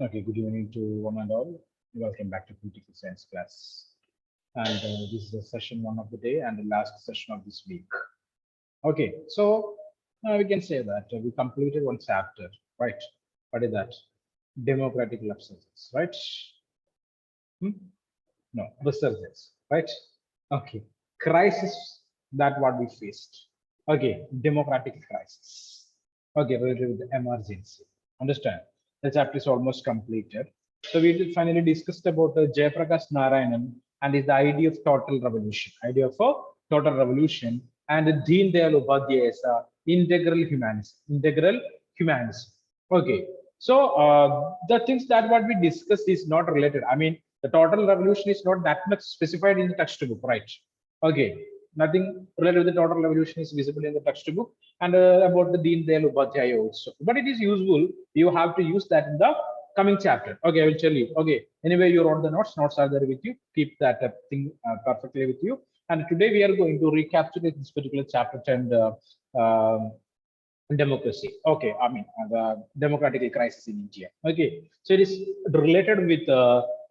Okay, good evening to one and all. Welcome back to Political Science class. And this is the session one of the day and the last session of this week. Okay, so we can say that we completed one chapter, right? What is that? Democratic obsolescence, right? Hmm? No, resurgence, right? Okay, crisis that what we faced. Okay, democratic crisis. Okay, related with the emergency. Understand? The chapter is almost completed. So we finally discussed about Jayaprakash Narayanan and his idea of total revolution, idea of a total revolution, and Deen Dayal Upadhyay's integral humanism, Okay, so the things that what we discussed is not related. I mean, the total revolution is not that much specified in the textbook, right? Okay, nothing related with the total revolution is visible in the textbook, and about the Deen Dayal Upadhyaya also. But it is useful. You have to use that in the coming chapter. Okay, I will tell you. Okay, anyway, you wrote the notes. Notes are there with you. Keep that thing perfectly with you. And today we are going to recapitulate this particular chapter and democracy. Okay, I mean the democratic crisis in India. Okay, so it is related with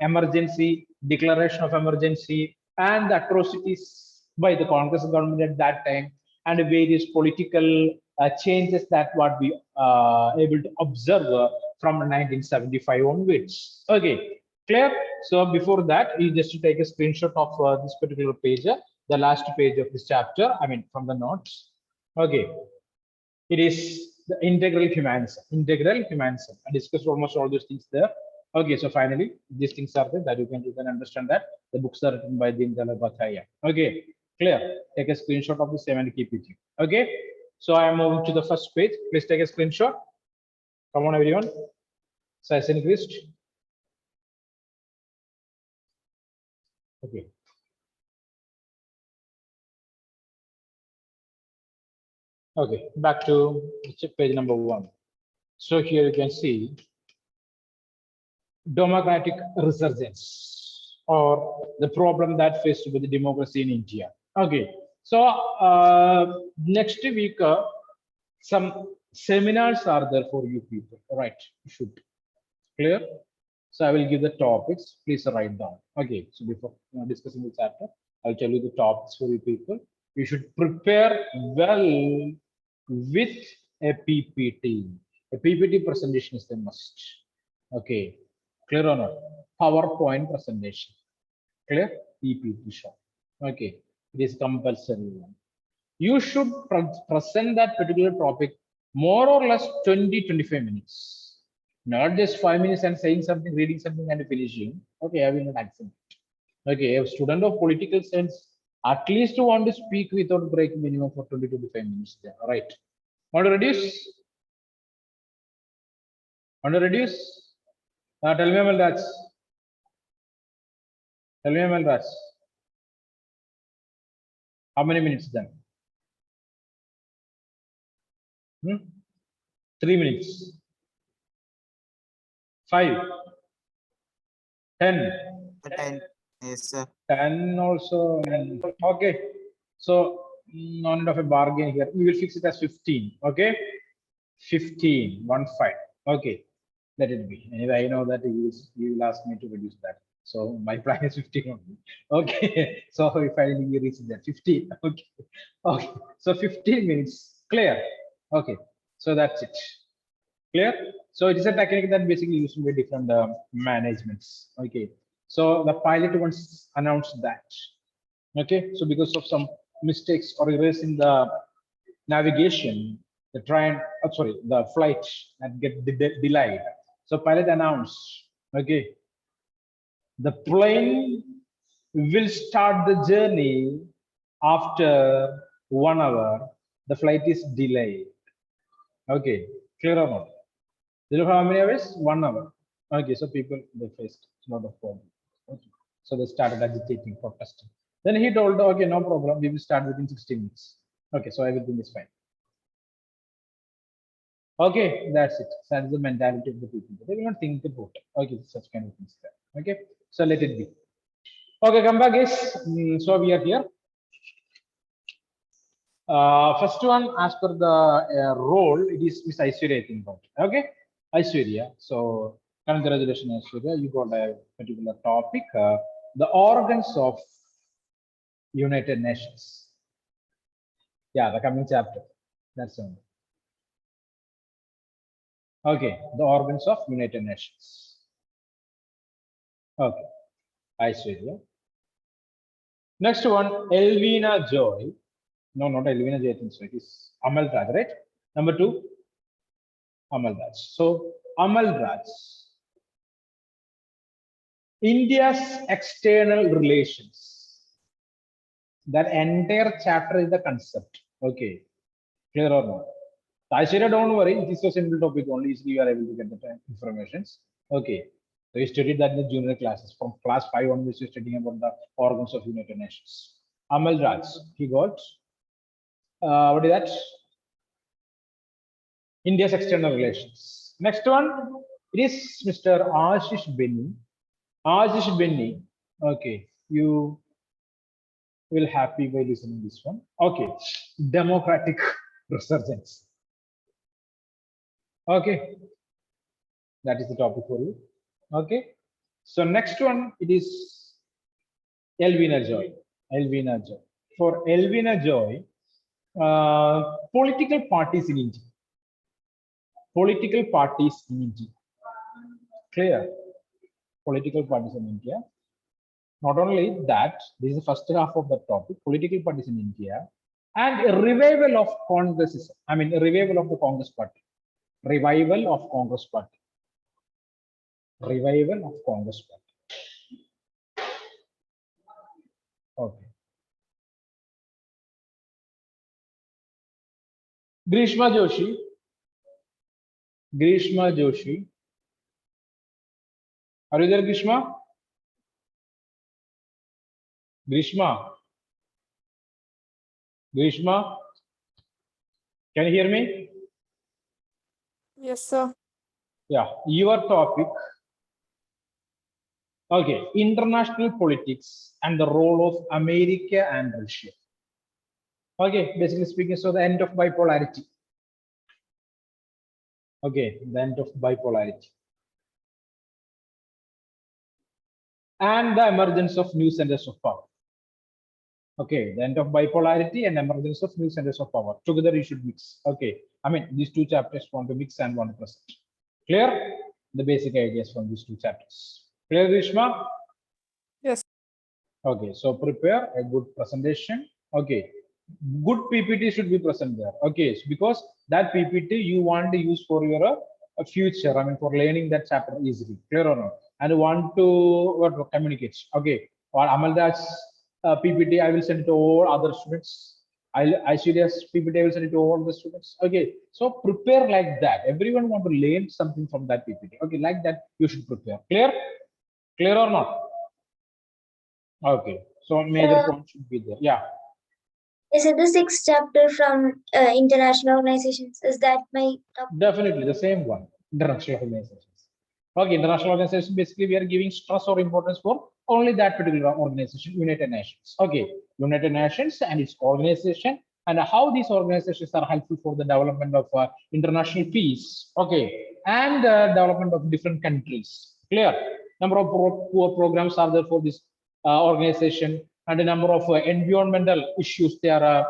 emergency, declaration of emergency, and the atrocities by the Congress government at that time, and various political changes that what we able to observe from 1975 onwards. Okay, clear. So before that, you just take a screenshot of this particular page, the last page of this chapter, I mean from the notes. Okay, it is the integral humanism. Integral humanism. I discussed almost all those things there. Okay, so finally, these things are there that you can understand that the books are written by Deendayal Upadhyaya. Okay, clear. Take a screenshot of the same and keep with you. Okay, so I am moving to the first page. Please take a screenshot. Come on, everyone. Size increased. Okay. Okay, back to page number 1. So here you can see democratic resurgence or the problem that faced with the democracy in India. Okay, so next week some seminars are there for you people, right? You should clear. So I will give the topics. Please write down. Okay, so before discussing the chapter, I'll tell you the topics for you people. You should prepare well with a PPT. A PPT presentation is the must. Okay, clear or not? PowerPoint presentation. Clear? PPT show. Okay, it is compulsory one. You should present that particular topic more or less 20-25 minutes, not just 5 minutes and saying something, reading something and finishing. Okay, I will not accept it. Okay, a student of political science at least want to speak without break minimum for 20-25 minutes there, right? Want to reduce? Want to reduce? Tell me, Amalraj. Tell me, Amalraj. How many minutes then? 3 minutes. 5. 10. 10. Yes, sir. 10 also. Okay. So none of a bargain here. We will fix it as 15. Okay. 15. 1 5. Okay. Let it be. Anyway, I know that you will ask me to reduce that. So my plan is 15 only. Okay. So if I reach that 15. Okay. Okay. So 15 minutes. Clear. Okay. So that's it. Clear. So it is a technique that basically used to be different managements. Okay. So the pilot once announced that. Okay. So because of some mistakes or errors in the navigation, the train, sorry, the flight had get delayed. So pilot announced, okay, the plane will start the journey after 1 hour. The flight is delayed. Okay, clear or not? You know how many hours? 1 hour. Okay, so people they faced a lot of problems. Okay. So they started agitating, protesting. Then he told, okay, no problem. We will start within 60 minutes. Okay, so everything is fine. Okay, that's it. That is the mentality of the people. They will not think about it. Okay, such kind of things there. Okay, so let it be. Okay, come back, guys. So we are here. First one, as per the role, it is Miss Aishwarya, I think. Okay, Aishwarya. So Congratulations, Aishwarya. You got a particular topic. The organs of United Nations. Yeah, the coming chapter. That's all. Okay, the organs of United Nations. Okay, Aishwarya. Next one, Elvina Joy. No, not Elvina Joy. I think so. It is Amal Raj, right? Number 2, Amal Raj. So Amal Raj. India's external relations. That entire chapter is the concept. Okay, clear or not? Aishwarya, don't worry. It is a simple topic only. Easily you are able to get the information. Okay. So you studied that in the junior classes. From class 5 onwards, you're studying about the organs of United Nations. Amal Raj, he got what is that? India's external relations. Next one, it is Mr. Ashish Benny. Ashish Benny. Okay, you will happy by listening this one. Okay, democratic resurgence. Okay, that is the topic for you. Okay, so next one, it is Elvina Joy. Elvina Joy. For Elvina Joy, political parties in India. Political parties in India. Clear? Political parties in India. Not only that, this is the first half of the topic, political parties in India, and a revival of Congress. I mean, a revival of the Congress party. Revival of Congress party. Revival of Congress party. Okay. Grishma Joshi. Grishma Joshi. Are you there, Grishma? Grishma. Grishma. Can you hear me? Yes, sir. Yeah, your topic. Okay, international politics and the role of America and Russia. Okay, basically speaking, so the end of bipolarity. Okay, the end of bipolarity. And the emergence of new centers of power. Okay, the end of bipolarity and emergence of new centers of power. Together you should mix. Okay, I mean, these two chapters want to mix and want to present. Clear? The basic ideas from these two chapters. Clear, Grishma? Yes. Okay, so prepare a good presentation. Okay, good PPT should be present there. Okay, so because that PPT you want to use for your future, I mean, for learning that chapter easily. Clear or not? And want to communicate. Okay, or Amaldar's PPT, I will send it to all other students. Aishwarya's PPT, I will send it to all the students. Okay, so prepare like that. Everyone want to learn something from that PPT. Okay, like that you should prepare. Clear? Clear or not? Okay, so major points should be there. Yeah. Is it the 6th chapter from international organizations? Is that my topic? Definitely the same one. International organizations. Okay, international organization, basically we are giving stress or importance for only that particular organization, United Nations. Okay, United Nations and its organization, and how these organizations are helpful for the development of international peace. Okay, and development of different countries. Clear? Number of poor programs are there for this organization, and a number of environmental issues they are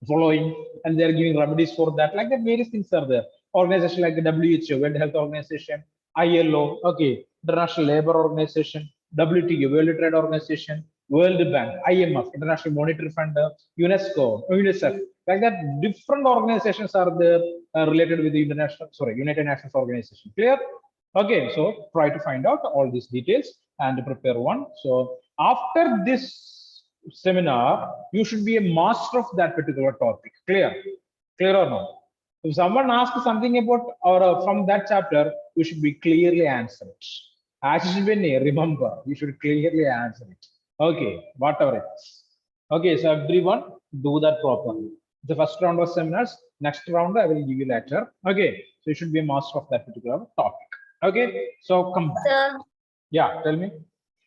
following, and they're giving remedies for that. Like that, various things are there. Organization like the WHO, World Health Organization, ILO, okay, International Labor Organization, WTO, World Trade Organization, World Bank, IMF, International Monetary Fund, UNESCO, UNICEF. Like that, different organizations are there related with the United Nations organization. Clear? Okay, so try to find out all these details and prepare one. So after this seminar, you should be a master of that particular topic. Clear? Clear or not? If someone asks something about or from that chapter, you should be clearly answer it. As you remember, you should clearly answer it. Okay, whatever it is. Okay, so everyone do that properly. The first round of seminars, next round I will give you later. Okay, so you should be a master of that particular topic. Okay, so come back. Sir, Yeah, tell me.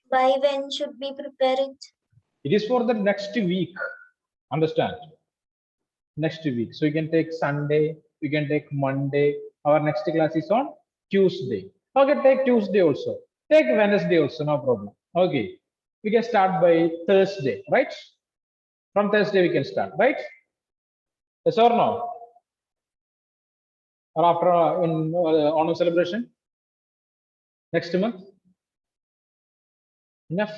by when should we prepare it? It is for the next week. Understand? Next week. So you can take Sunday, you can take Monday. Our next class is on Tuesday. Okay, take Tuesday also. Take Wednesday also, no problem. Okay, we can start by Thursday, right? From Thursday we can start, right? Yes or no? Or after in honor celebration next month? Enough?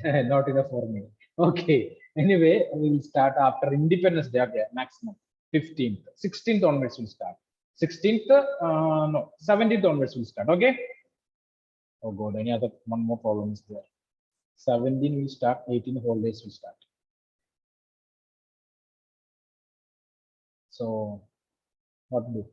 Not enough for me. Okay. Anyway, we will start after Independence Day. Okay, maximum 15th, 16th onwards we'll start. 16th, no, 17th onwards we'll start. Okay. Oh God, any other one more problem is there. 17 will start, 18 holidays will start. So, what to do?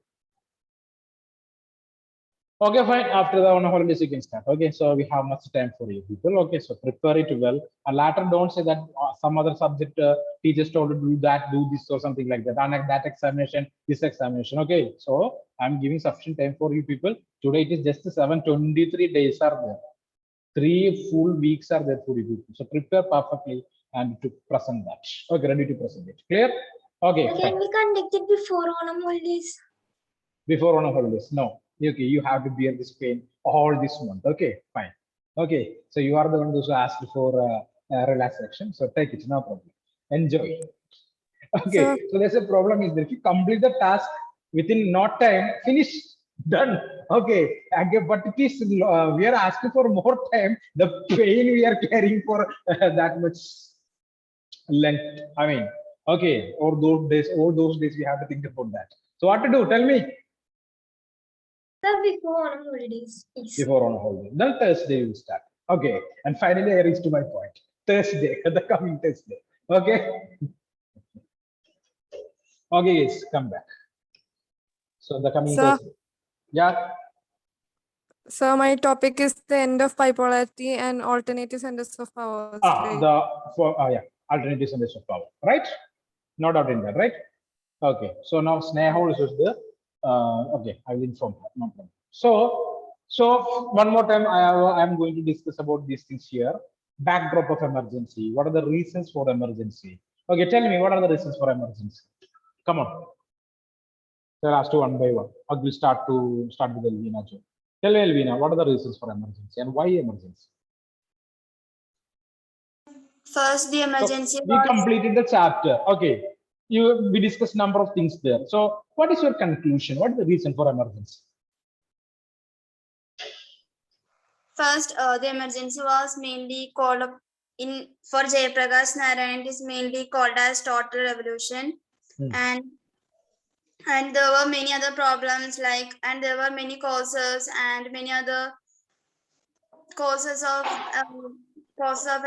Okay, fine. After the honor holidays, you can start. Okay, so we have much time for you people. Okay, so prepare it well. And later, don't say that some other subject teachers told to do that, do this, or something like that. And like that examination, this examination. Okay, so I'm giving sufficient time for you people. Today it is just 723 days are there. 3 full weeks are there for you people. So prepare perfectly and to present that. Okay, ready to present it. Clear? Okay. Can we conduct it before Onam holidays? Before honor holidays? No. Okay, you have to bear this pain all this month. Okay, fine. Okay, so you are the one who asked for relaxation. So take it, no problem. Enjoy. Okay, Sir. so there's a problem is that if you complete the task within not time, finish, done. Okay, but it is we are asking for more time. The pain we are carrying for that much length. I mean, okay, all those days we have to think about that. So what to do? Tell me. Sir, before Onam holidays, please. Before on holiday. Then Thursday will start. Okay. And finally, I reached to my point. Thursday, the coming Thursday. Okay. Okay, yes, come back. So the coming Sir. Thursday. Yeah. So my topic is the end of bipolarity and alternative centers of power. Yeah, alternative centers of power, right? No doubt in that, right? Okay. So now Sneha is there. Okay, I will inform her. No problem. So one more time, I am going to discuss about these things here. Backdrop of emergency. What are the reasons for emergency? Okay, tell me what are the reasons for emergency? Come on. So I'll ask you one by one. I will start with Elvina. Tell me, Elvina, what are the reasons for emergency and why emergency? First, the emergency We was completed the chapter. Okay. We discussed number of things there. So what is your conclusion? What is the reason for emergency? first. The emergency was mainly called up in for Jayaprakash Narayan. It is mainly called as total revolution, and there were many other problems and there were many causes and many other causes of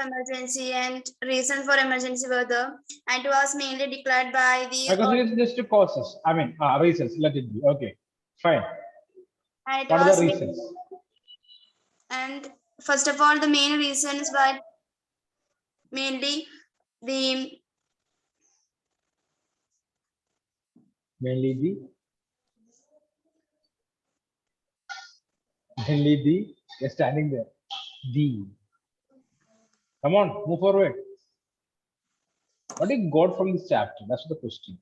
emergency and reason for emergency were there, and it was mainly declared by the Because it is just causes. I mean, reasons. Let it be. Okay, fine. and it What are was the reasons? and first of all, the main reasons were mainly the You're standing there. Come on, move forward. What did you got from this chapter? That's the question.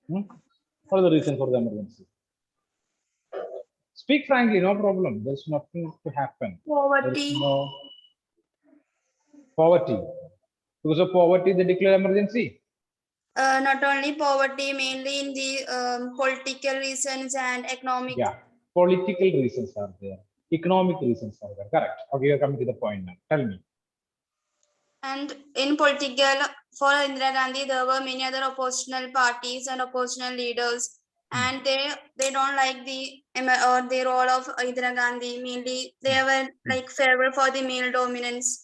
What is the reason for the emergency? Speak frankly, no problem. There's nothing to happen. poverty. No poverty. Because of poverty, they declare emergency. Not only poverty, mainly in the political reasons and economic. Yeah, political reasons are there. Economic reasons are there. Correct. Okay, you're coming to the point now. Tell me. And in political, for Indira Gandhi, there were many other oppositional parties and oppositional leaders, and they don't like the role of Indira Gandhi. Mainly, they were like favor for the male dominance.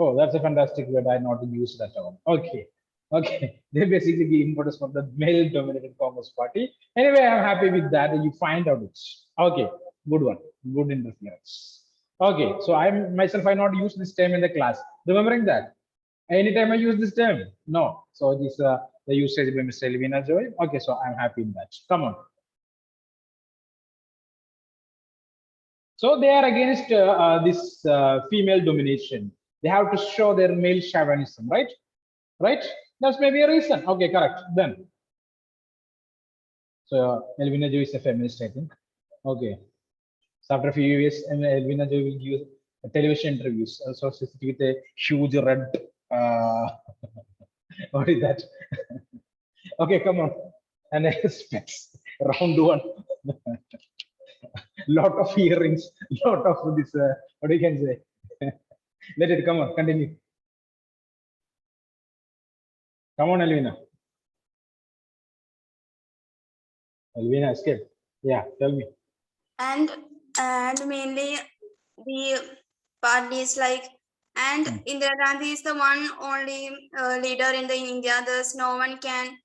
Oh, that's a fantastic word. I not use that term. Okay. Okay. They basically give importance for the male dominated Congress party. Anyway, I'm happy with that. You find out it. Okay. Good one. Good interference. Okay. So I not use this term in the class. Remembering that. Anytime I use this term? No. So this the usage by Mr. Elvina Joy. Okay. So I'm happy in that. Come on. So they are against this female domination. They have to show their male chauvinism, right? Right? That's maybe a reason. Okay, correct. Then So Elvina Joy is a feminist, I think. Okay. So after a few years, Elvina Joy will give television interviews. Also sitting with a huge red. What is that? Okay, come on. And specs round one. Lot of earrings, lot of this. What you can say? Let it come on. Continue. Come on, Elvina. Elvina, escape. Yeah, tell me. And mainly the parties like, and Indira Gandhi is the one only leader in the India. There's no one can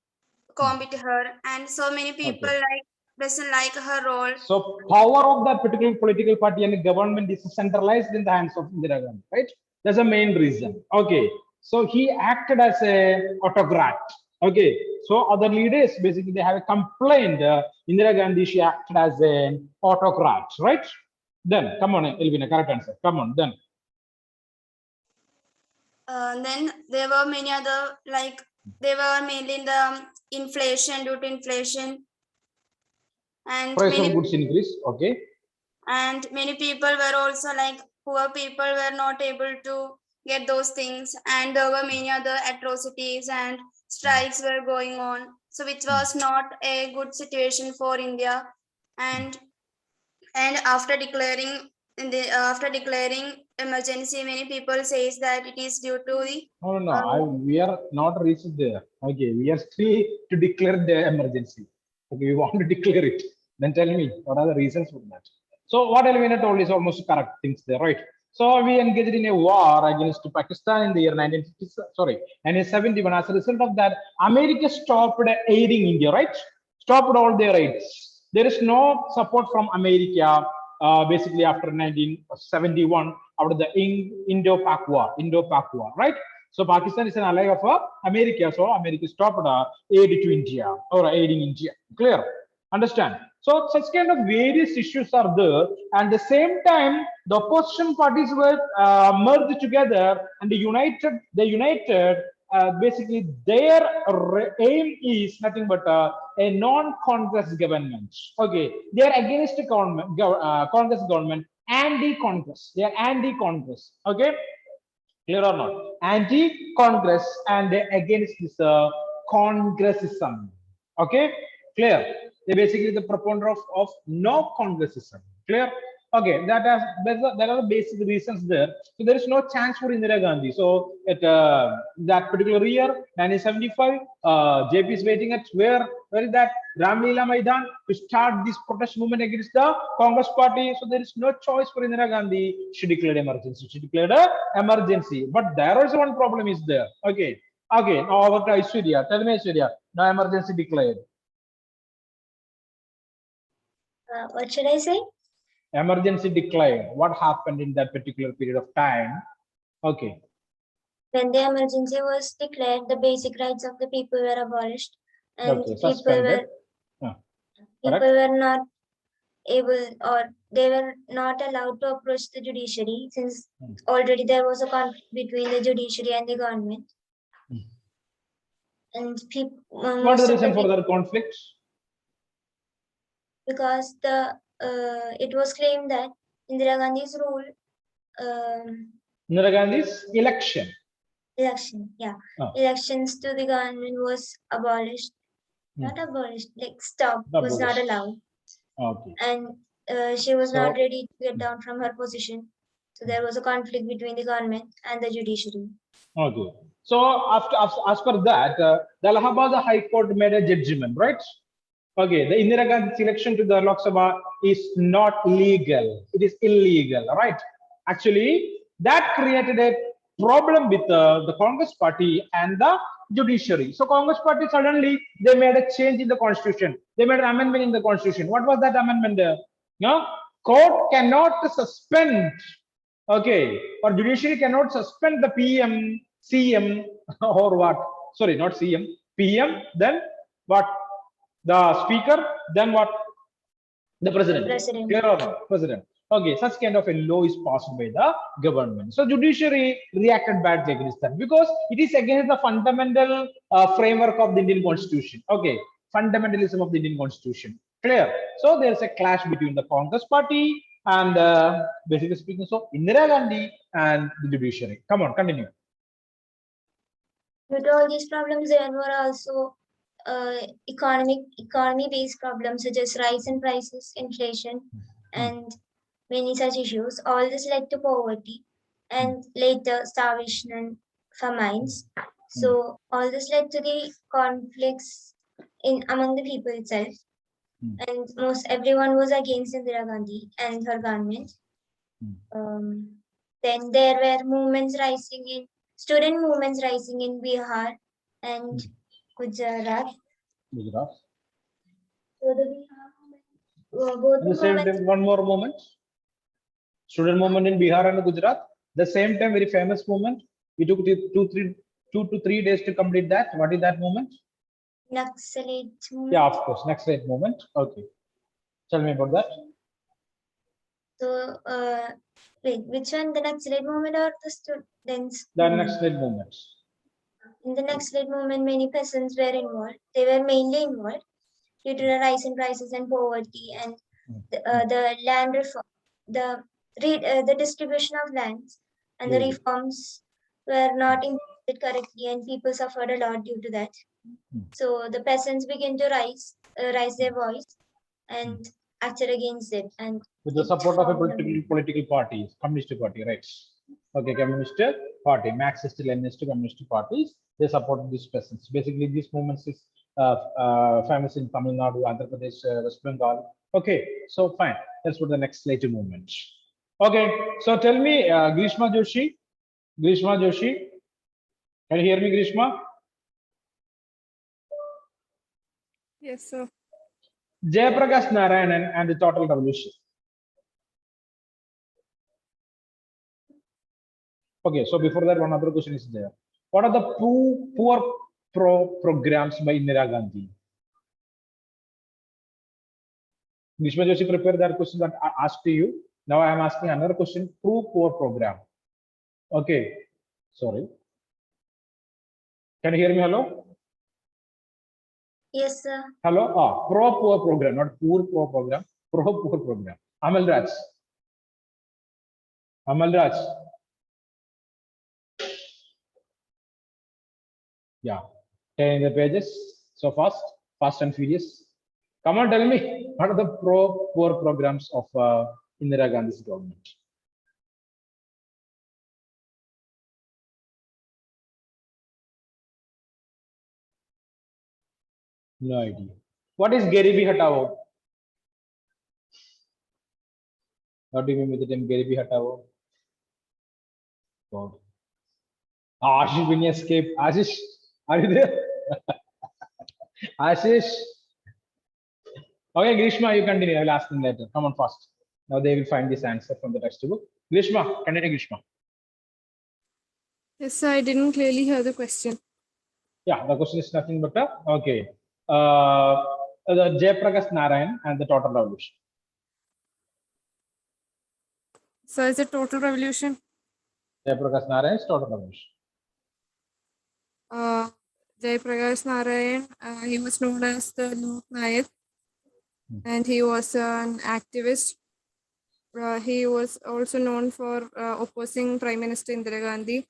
compete her, and so many people like doesn't like her role. So power of that particular political party and government is centralized in the hands of Indira Gandhi, right? That's the main reason. Okay. So he acted as a autocrat. Okay. So other leaders basically they have a complaint. Indira Gandhi, she acted as an autocrat, right? Then come on, Elvina, correct answer. Come on, then. Then there were many other, like they were mainly in the inflation, due to inflation, and Price of many, goods increase. Okay. and many people were also like poor people were not able to get those things, and there were many other atrocities and strikes were going on, so which was not a good situation for India. And after declaring after declaring emergency, many people says that it is due to the No. We are not reached there. Okay, we are still to declare the emergency. Okay, we want to declare it. Then tell me what are the reasons for that. So what Elvina told is almost correct things there, right? So we engaged in a war against Pakistan in the year 1971. As a result of that, America stopped aiding India, right? Stopped all their aids. There is no support from America. Basically after 1971, after the Indo-Pak war, right? So Pakistan is an ally of America, so America stopped aid to India or aiding India. Clear? Understand? So such kind of various issues are there, and the same time the opposition parties were merged together and they united. Basically their aim is nothing but a non-Congress government. Okay, they are against the government, Congress government, anti-Congress. They are anti-Congress. Okay, clear or not? Anti-Congress and they against this Congressism. Okay, clear? They basically the proponent of no Congressism. Clear? Okay, there are the basic reasons there. So there is no chance for Indira Gandhi. So at that particular year, 1975, JP is waiting at where is that Ramlila Maidan to start this protest movement against the Congress party. So there is no choice for Indira Gandhi. She declared emergency. But there also one problem is there. Okay. Now over to Aishwarya. Tell me, Aishwarya. No emergency declared. What should I say? Emergency declared. What happened in that particular period of time? Okay. When the emergency was declared, the basic rights of the people were abolished, and Okay, people suspended. were not able, or they were not allowed to approach the judiciary, since already there was a conflict between the judiciary and the government. And people. What is the reason for that conflict? Because it was claimed that Indira Gandhi's rule, Indira Gandhi's elections to the government was abolished, not abolished, like stopped, was not allowed. Okay. And she was not ready to get down from her position. So there was a conflict between the government and the judiciary. Okay. So as per that, the Allahabad High Court made a judgment, right? Okay, the Indira Gandhi election to the Lok Sabha is not legal. It is illegal, right? Actually, that created a problem with the Congress party and the judiciary. So Congress party suddenly they made a change in the constitution. They made an amendment in the constitution. What was that amendment? Court cannot suspend. Okay, or judiciary cannot suspend the PM, CM, or what? Sorry, not CM, PM. Then what? The speaker, then what? The president. Clear or not? President. Okay, such kind of a law is passed by the government. So judiciary reacted badly against that because it is against the fundamental framework of the Indian Constitution. Okay, fundamentalism of the Indian Constitution. Clear? So there's a clash between the Congress party and basically speaking, so Indira Gandhi and the judiciary. Come on, continue. Due to all these problems, there were also economy-based problems such as rise in prices, inflation, and many such issues. All this led to poverty and later starvation and famines. So all this led to the conflicts among the people itself. And most everyone was against Indira Gandhi and her government. Then there were student movements rising in Bihar and Gujarat. Gujarat. So the Bihar movement, both At the same movements, time, one more moment. Student movement in Bihar and Gujarat. The same time, very famous movement. We took 2 to 3 days to complete that. What is that movement? Naxalite movement. Yeah, of course, Naxalite movement. Okay. Tell me about that. So, wait, which one? The Naxalite movement or the students? The Naxalite movement. In the Naxalite movement, many peasants were involved. They were mainly involved due to the rise in prices and poverty and the land reform, the distribution of lands and the reforms were not implemented correctly, and people suffered a lot due to that. So the peasants began to raise their voice and acted against it, and with the support of a political party, Communist Party, right? Okay, Communist Party, Marxist-Leninist Communist parties, they supported these peasants. Basically, these movements is famous in Tamil Nadu, Andhra Pradesh, West Bengal. Okay, so fine. Let's put the next later movement. Okay, so tell me, Grishma Joshi, can you hear me, Grishma? Yes, sir. Jayaprakash Narayanan and the Total Revolution. Okay, so before that, one other question is there. What are the poor programs by Indira Gandhi? Grishma Joshi prepared that question that I asked to you. Now I am asking another question. Poor program. Okay, sorry. Can you hear me? Hello? yes, sir. Hello? Poor program, not poor program. Poor program. Amal Raj. Yeah, turning the pages so fast and furious. Come on, tell me, what are the poor programs of Indira Gandhi's government? No idea. What is Garibi Hatao? What do you mean with the term Garibi Hatao? God. Ashish will escape. Ashish, are you there? Ashish. Okay, Grishma, you continue. I will ask them later. Come on fast. Now they will find this answer from the textbook. Grishma, continue, Grishma. Yes, sir. I didn't clearly hear the question. Yeah, the question is nothing but okay. The Jayaprakash Narayan and the Total Revolution. So is it Total Revolution? Jayaprakash Narayan's Total Revolution. Jayaprakash Narayan, he was known as the Lok Nayak, and he was an activist. He was also known for opposing Prime Minister Indira Gandhi.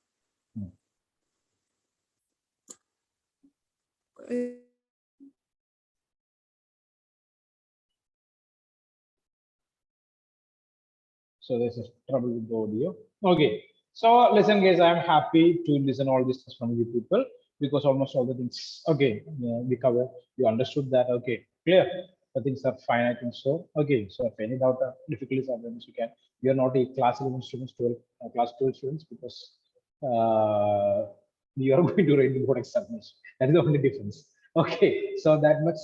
So there's a trouble with the audio. Okay. So listen, guys, I'm happy to listen all this from you people because almost all the things, okay, we cover, you understood that, okay, clear. The things are fine, I think so. Okay, so if any doubt or difficulties are there, you can. You are not a class 11 students, class 12 students because you are going to write the board examination. That is the only difference. Okay, so that much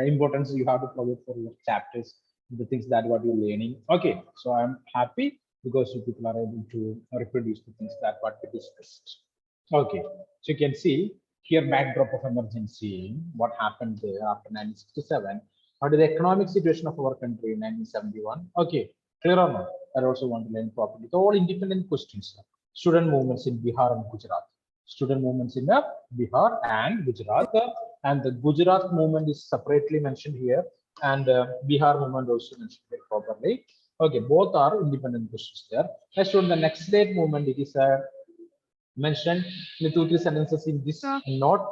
importance you have to provide for your chapters, the things that what you're learning. Okay, so I'm happy because you people are able to reproduce the things that what we discussed. Okay, so you can see here backdrop of emergency, what happened there after 1967. What is the economic situation of our country in 1971? Okay, clear or not? I also want to learn properly. So all independent questions. Student movements in Bihar and Gujarat. Student movements in Bihar and Gujarat. and the Gujarat movement is separately mentioned here, and Bihar movement also mentioned here properly. Okay, both are independent questions there. Next one, the next date movement, it is mentioned in the 2-3 sentences in this Sir. note.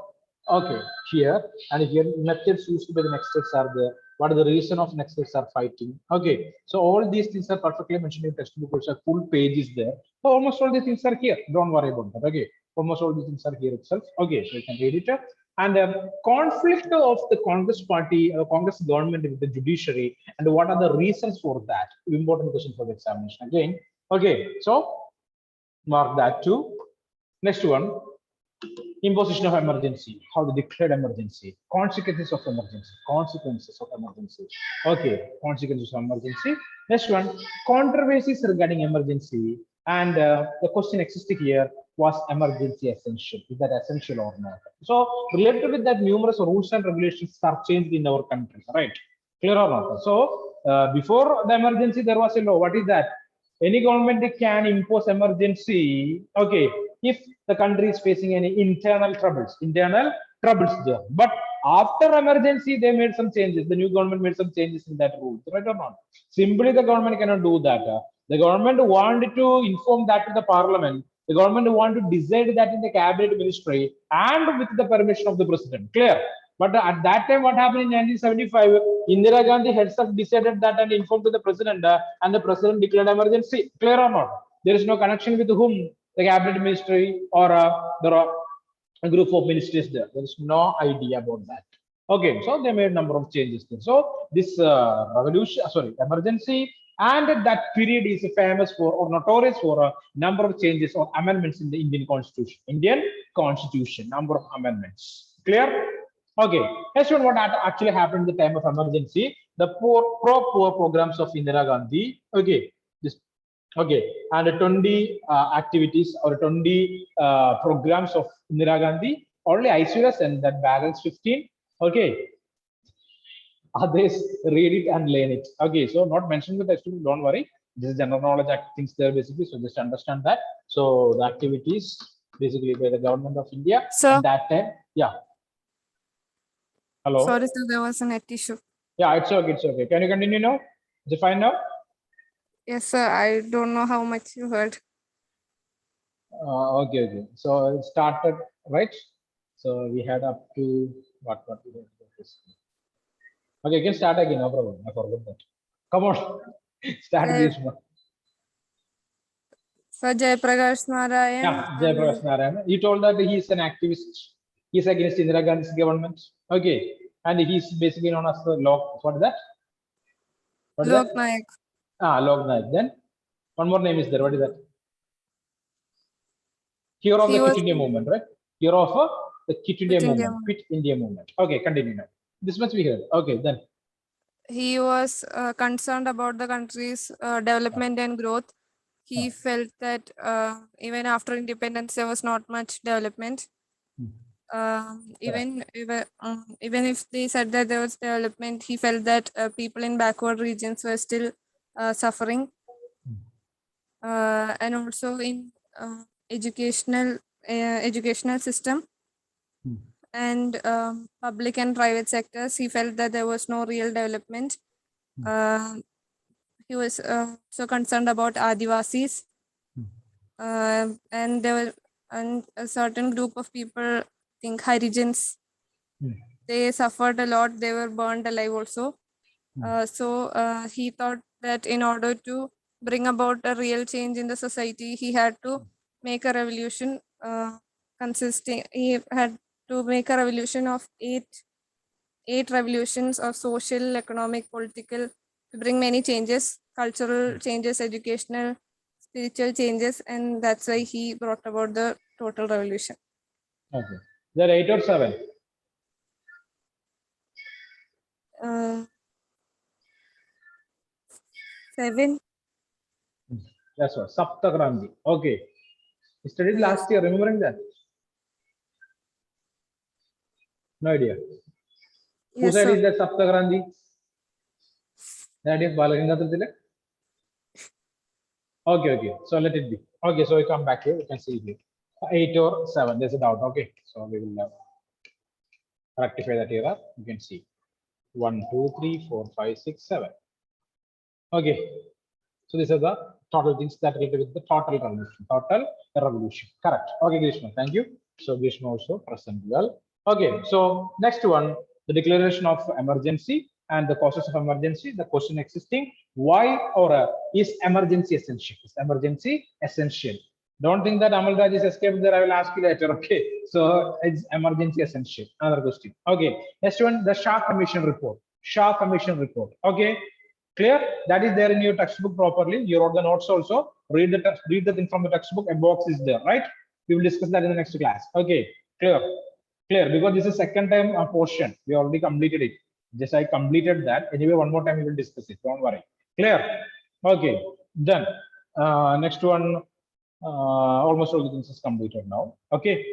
Okay, here and here methods used by the next steps are there. What are the reason of next steps are fighting? Okay, so all these things are perfectly mentioned in textbook. Also, full page is there. So almost all these things are here. Don't worry about that. Okay, almost all these things are here itself. Okay, so you can read it. And conflict of the Congress party, Congress government with the judiciary, and what are the reasons for that? Important question for the examination again. Okay, so mark that too. Next one, imposition of emergency, how they declared emergency, consequences of emergency, Okay, consequences of emergency. Next one, controversies regarding emergency, and the question existing here was emergency essential? Is that essential or not? So related with that, numerous rules and regulations are changed in our country, right? Clear or not? So before the emergency, there was a law. What is that? Any government can impose emergency, okay, if the country is facing any internal troubles there. But after emergency, they made some changes. The new government made some changes in that rule, right or not? Simply the government cannot do that. The government wanted to inform that to the parliament. The government wanted to decide that in the cabinet ministry and with the permission of the president. Clear? But at that time, what happened in 1975, Indira Gandhi herself decided that and informed to the president, and the president declared emergency. Clear or not? There is no connection with whom? The cabinet ministry or there are a group of ministers there. There is no idea about that. Okay, so they made a number of changes there. So this emergency, and that period is famous for or notorious for a number of changes or amendments in the Indian Constitution. Number of amendments. Clear? Okay, next one, what actually happened in the time of emergency, the poor programs of Indira Gandhi. Okay, this, okay, and 20 activities or 20 programs of Indira Gandhi, only Aishwarya Sen that balance 15. Okay, others read it and learn it. Okay, so not mentioned with textbook, don't worry. This is general knowledge things there basically, so just understand that. So the activities basically by the government of India Sir. at that time. Yeah. Hello. Sorry, sir, there was a net issue. Yeah, it's okay. It's okay. Can you continue now? Is it fine now? Yes, sir. I don't know how much you heard. Okay. So it started, right? So we had up to what we had. Okay, you can start again. No problem. I forgot that. Come on, start this one. Sir, Jayaprakash Narayan. Yeah, Jayaprakash Narayan. You told that he is an activist. He's against Indira Gandhi's government. Okay, and he's basically known as the Lok. What is that? What is Lok that? Nayak. Lok Nayak. Then one more name is there. What is that? Hero of He the was- Quit India movement, right? Hero of the Quit India Quit India movement. Quit India movement. Okay, continue now. This much we heard. Okay, then. He was concerned about the country's development and growth. He felt that even after independence, there was not much development. Even if they said that there was development, he felt that people in backward regions were still suffering. And also in educational system and public and private sectors, he felt that there was no real development. He was so concerned about Adivasis, and there were a certain group of people, I think Harijans, they suffered a lot. They were burned alive also. So he thought that in order to bring about a real change in the society, he had to make a revolution he had to make a revolution of eight revolutions of social, economic, political, to bring many changes, cultural changes, educational, spiritual changes, and that's why he brought about the total revolution. Okay. There are 8 or 7. Seven. That's what. Saptakranti. Okay. You studied last year, remembering that? No idea. Who Yes, said sir. is that Saptakranti? That is Balagangadhar Tilak? Okay. So let it be. Okay, so we come back here. You can see here. 8 or 7. There's a doubt. Okay. So we will Rectify that error. You can see 1, 2, 3, 4, 5, 6, 7. Okay. So these are the total things that related with the total revolution. Total revolution. Correct. Okay, Grishma. Thank you. So Grishma also present well. Okay. So next one, the declaration of emergency and the causes of emergency. The question existing: why or is emergency essential? Is emergency essential? Don't think that Amal Raj is escaped there. I will ask you later. Okay. So it's emergency essential. Another question. Okay. Next one, the Shah Commission report. Shah Commission report. Okay. Clear? That is there in your textbook properly. You wrote the notes also. Read the thing from the textbook. A box is there, right? We will discuss that in the next class. Okay. Clear? Clear? Because this is second time portion. We already completed it. Just I completed that. Anyway, one more time we will discuss it. Don't worry. Clear? Okay. Done. Next one. Almost all the things is completed now. Okay.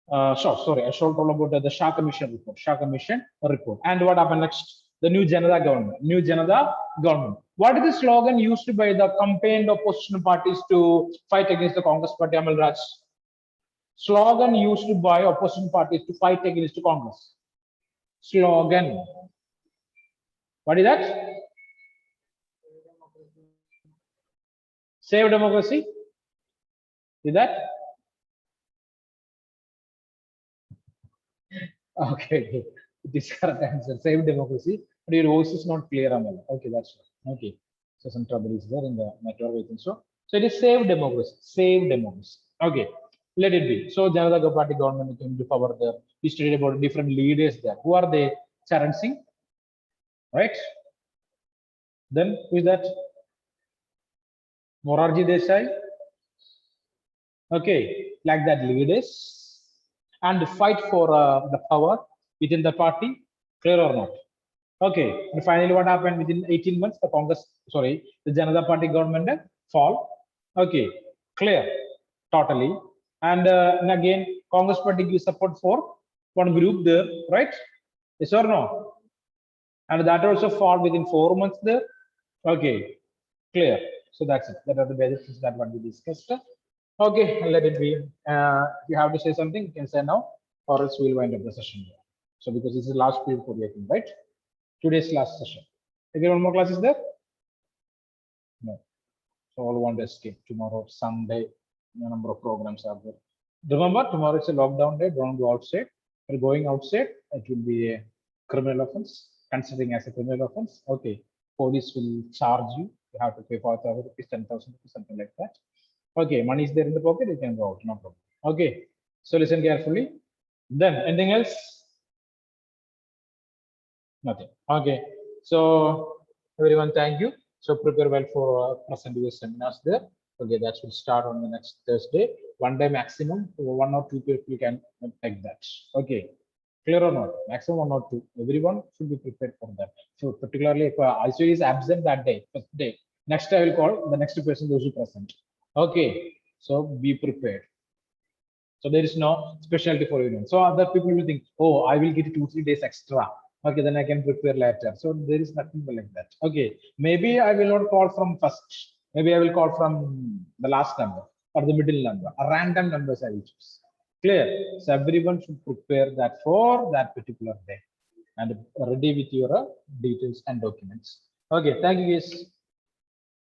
Sorry, I showed all about the Shah Commission report. Shah Commission report. And what happened next? The new Janata government. New Janata government. What is the slogan used by the campaigned opposition parties to fight against the Congress party, Amal Raj? Slogan used by opposition parties to fight against the Congress. Slogan. What is that? Save democracy. Is that? Okay, it is correct answer. Save democracy. But your voice is not clear, Amal. Okay, that's right. Okay. So some trouble is there in the network, I think so. So it is save democracy. Save democracy. Okay. Let it be. So Janata Party government came to power there. We studied about different leaders there. Who are they? Charan Singh. Right? Then who is that? Morarji Desai. Okay, like that leaders and fight for the power within the party, clear or not? Okay, and finally what happened within 18 months, the the Janata Party government fall. Okay, clear, totally. And again, Congress party gives support for one group there, right? Yes or no? And that also fall within 4 months there. Okay, clear. So that's it. That are the basic things that what we discussed. Okay, let it be. If you have to say something, you can say now, or else we'll wind up the session. So because this is the last period for the exam, right? Today's last session. Again, one more class is there? No. So all want to escape. Tomorrow, Sunday, a number of programs are there. Remember, tomorrow is a lockdown day. Don't go outside. If you're going outside, it will be a criminal offense, considering as a criminal offense. Okay, police will charge you. You have to pay 4,000 rupees, 10,000 rupees, something like that. Okay, money is there in the pocket, you can go out, no problem. Okay, so listen carefully. Then anything else? Nothing. Okay, so everyone, thank you. So prepare well for present your seminars there. Okay, that will start on the next Thursday. One day maximum, 1 or 2 people can take that. Okay, clear or not? Maximum 1 or 2. Everyone should be prepared for that. So particularly if ICU is absent that day, first day, next I will call the next person those who present. Okay, so be prepared. So there is no specialty for everyone. So other people will think, oh, I will get 2-3 days extra. Okay, then I can prepare later. So there is nothing like that. Okay, maybe I will not call from first. Maybe I will call from the last number or the middle number. A random numbers I will choose. Clear? So everyone should prepare that for that particular day and ready with your details and documents. Okay, thank you guys.